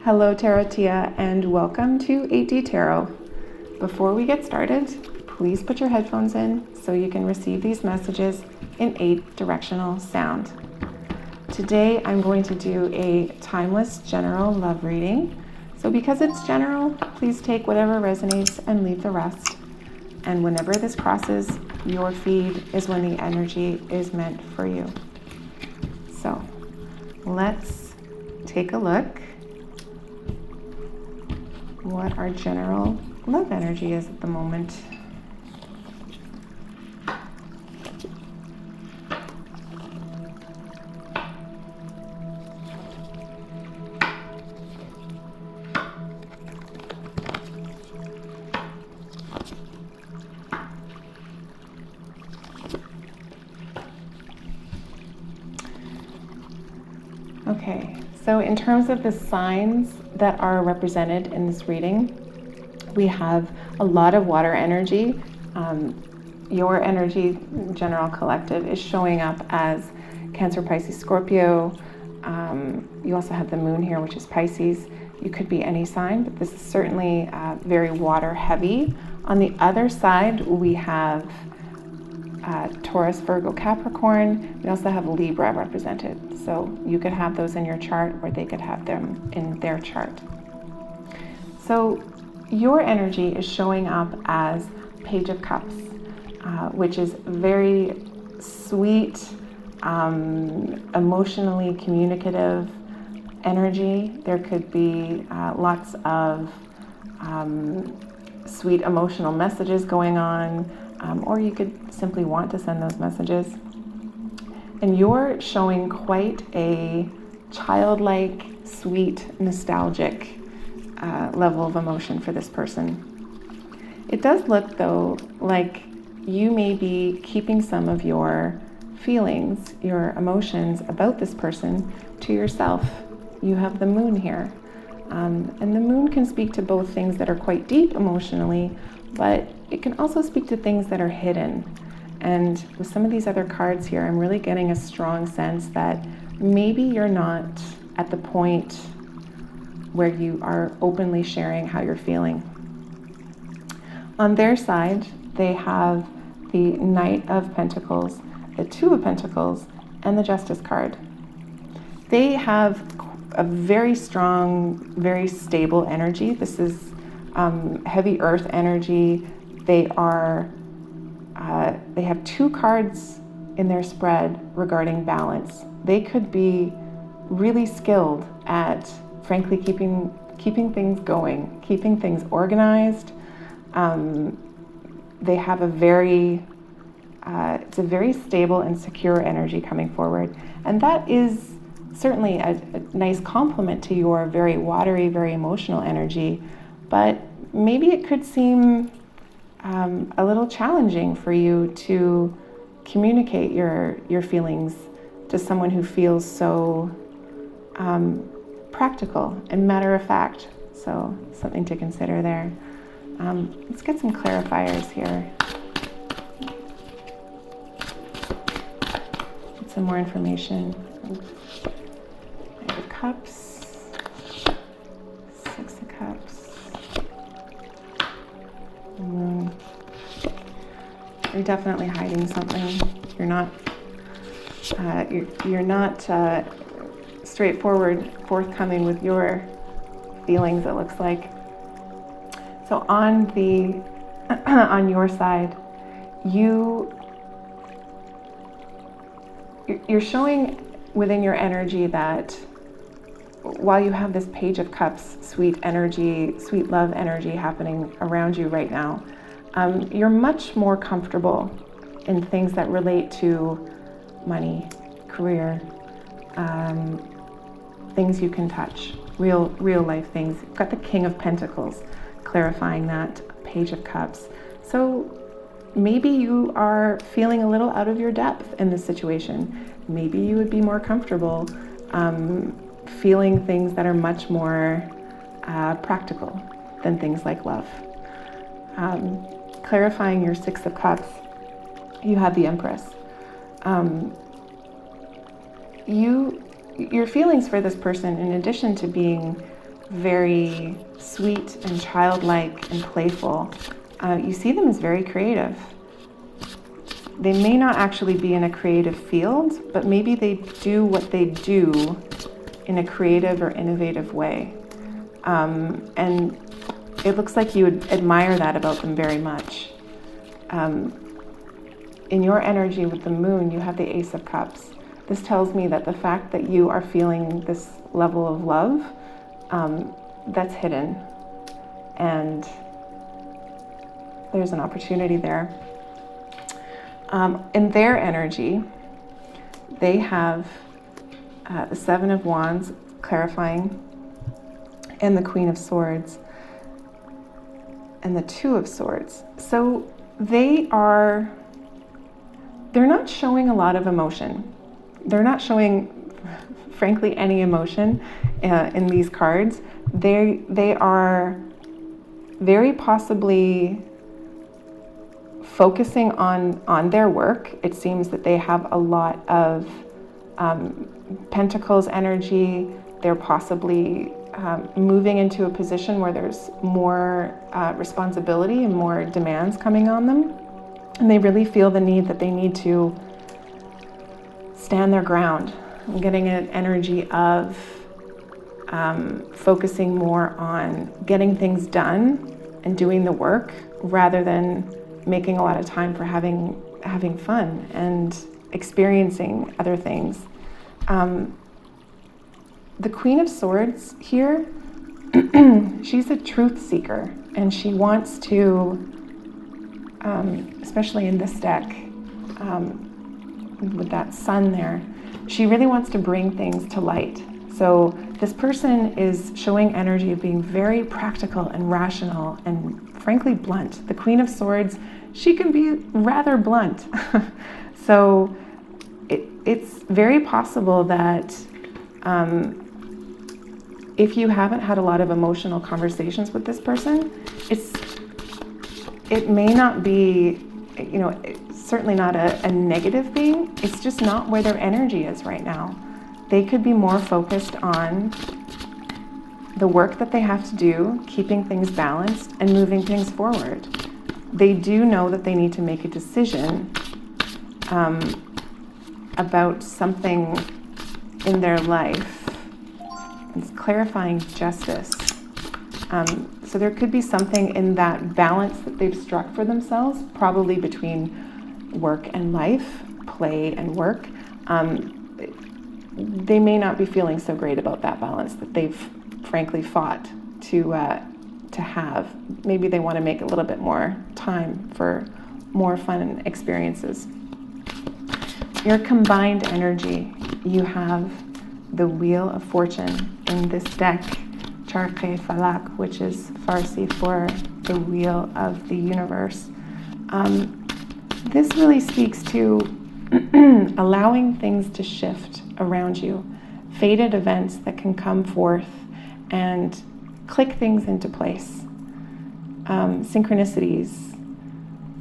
Hello Tarotia and welcome to 8D Tarot. Before we get started, please put your headphones in so you can receive these messages in 8 directional sound. Today I'm going to do a timeless general love reading. So because it's general, please take whatever resonates and leave the rest. And whenever this crosses your feed is when the energy is meant for you. So let's take a look what our general love energy is at the moment. Okay, so in terms of the signs that are represented in this reading, we have a lot of water energy. Your energy, general collective, is showing up as Cancer, Pisces, Scorpio. You also have the moon here, which is Pisces. You could be any sign, but this is certainly very water heavy. On the other side, we have Taurus, Virgo, Capricorn. We also have Libra represented. So you could have those in your chart or they could have them in their chart. So your energy is showing up as Page of Cups, which is very sweet, emotionally communicative energy. There could be lots of sweet emotional messages going on, or you could simply want to send those messages. And you're showing quite a childlike, sweet, nostalgic level of emotion for this person. It does look, though, like you may be keeping some of your feelings, your emotions about this person to yourself. You have the moon here. And the moon can speak to both things that are quite deep emotionally, but it can also speak to things that are hidden. And with some of these other cards here, I'm really getting a strong sense that maybe you're not at the point where you are openly sharing how you're feeling. On their side, they have the Knight of Pentacles, the Two of Pentacles, and the Justice card. They have a very strong, very stable energy. This is heavy earth energy. They have 2 cards in their spread regarding balance. They could be really skilled at, frankly, keeping things going, keeping things organized. They have it's a very stable and secure energy coming forward. And that is certainly a nice complement to your very watery, very emotional energy. But maybe it could seem a little challenging for you to communicate your feelings to someone who feels so practical and matter of fact. So something to consider there. Let's get some clarifiers here. Get some more information. Knight of Cups, 6 of Cups, Moon. You're definitely hiding something. You're not straightforward, forthcoming with your feelings, it looks like. So on your side, you're showing within your energy that while you have this Page of Cups, sweet energy, sweet love energy happening around you right now, you're much more comfortable in things that relate to money, career, things you can touch, real life things. You've got the King of Pentacles clarifying that Page of Cups. So maybe you are feeling a little out of your depth in this situation. Maybe you would be more comfortable feeling things that are much more practical than things like love. Clarifying your 6 of Cups, you have the Empress. Your feelings for this person, in addition to being very sweet and childlike and playful. You see them as very creative. They may not actually be in a creative field, but maybe they do what they do in a creative or innovative way. And it looks like you would admire that about them very much. In your energy with the moon, you have the Ace of Cups. This tells me that the fact that you are feeling this level of love, that's hidden. And there's an opportunity there. In their energy, they have the Seven of Wands, clarifying, and the Queen of Swords, and the Two of Swords. So they're not showing a lot of emotion. They're not showing, frankly, any emotion in these cards. They are very possibly focusing on their work. It seems that they have a lot of Pentacles energy. They're possibly moving into a position where there's more responsibility and more demands coming on them. And they really feel the need that they need to stand their ground. I'm getting an energy of focusing more on getting things done and doing the work rather than making a lot of time for having fun and experiencing other things. The Queen of Swords here, she's a truth seeker, and she wants to, especially in this deck, with that sun there, she really wants to bring things to light. So this person is showing energy of being very practical and rational and frankly blunt. The Queen of Swords, she can be rather blunt. So it's very possible that if you haven't had a lot of emotional conversations with this person, it may not be, certainly not a negative thing. It's just not where their energy is right now. They could be more focused on the work that they have to do, keeping things balanced and moving things forward. They do know that they need to make a decision about something in their life. It's clarifying justice. So there could be something in that balance that they've struck for themselves, probably between work and life, play and work. They may not be feeling so great about that balance that they've frankly fought to have. Maybe they want to make a little bit more time for more fun experiences. Your combined energy, you have the Wheel of Fortune in this deck, Charkhe Falak, which is Farsi for the Wheel of the Universe. This really speaks to allowing things to shift around you, fated events that can come forth and click things into place, synchronicities,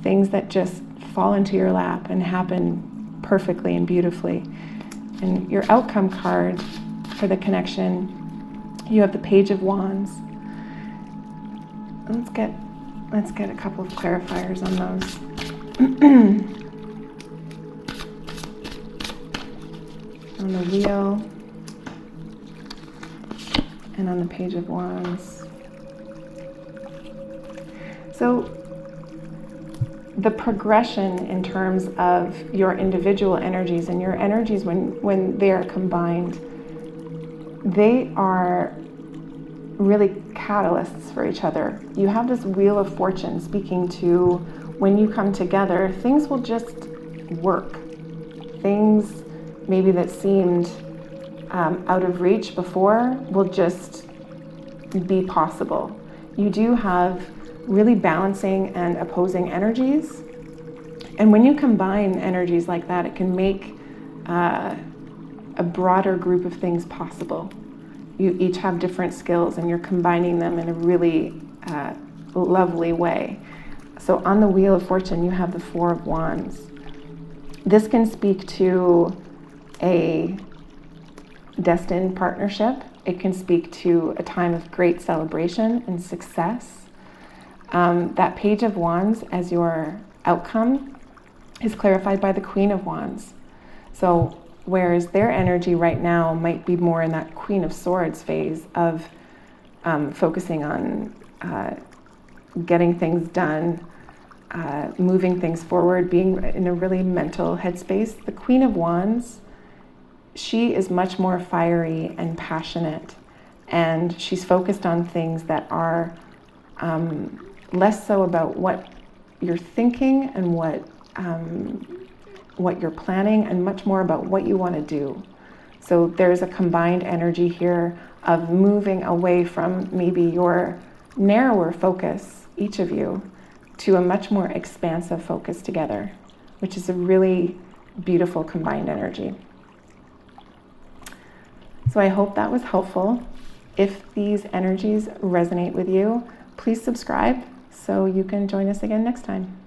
things that just fall into your lap and happen perfectly and beautifully. And your outcome card for the connection, you have the Page of Wands. Let's get a couple of clarifiers on those. On the wheel and on the Page of Wands. So the progression in terms of your individual energies and your energies when they are combined, they are really catalysts for each other. You have this Wheel of Fortune speaking to when you come together, things will just work. Things maybe that seemed out of reach before will just be possible. You do have really balancing and opposing energies. And when you combine energies like that, it can make a broader group of things possible. You each have different skills and you're combining them in a really lovely way. So on the Wheel of Fortune, you have the Four of Wands. This can speak to a destined partnership It can speak to a time of great celebration and success. That Page of Wands as your outcome is clarified by the Queen of Wands. So whereas their energy right now might be more in that Queen of Swords phase of focusing on getting things done, moving things forward, being in a really mental headspace, the Queen of Wands, she is much more fiery and passionate, and she's focused on things that are less so about what you're thinking and what you're planning, and much more about what you want to do. So there's a combined energy here of moving away from maybe your narrower focus, each of you, to a much more expansive focus together, which is a really beautiful combined energy. So I hope that was helpful. If these energies resonate with you, please subscribe so you can join us again next time.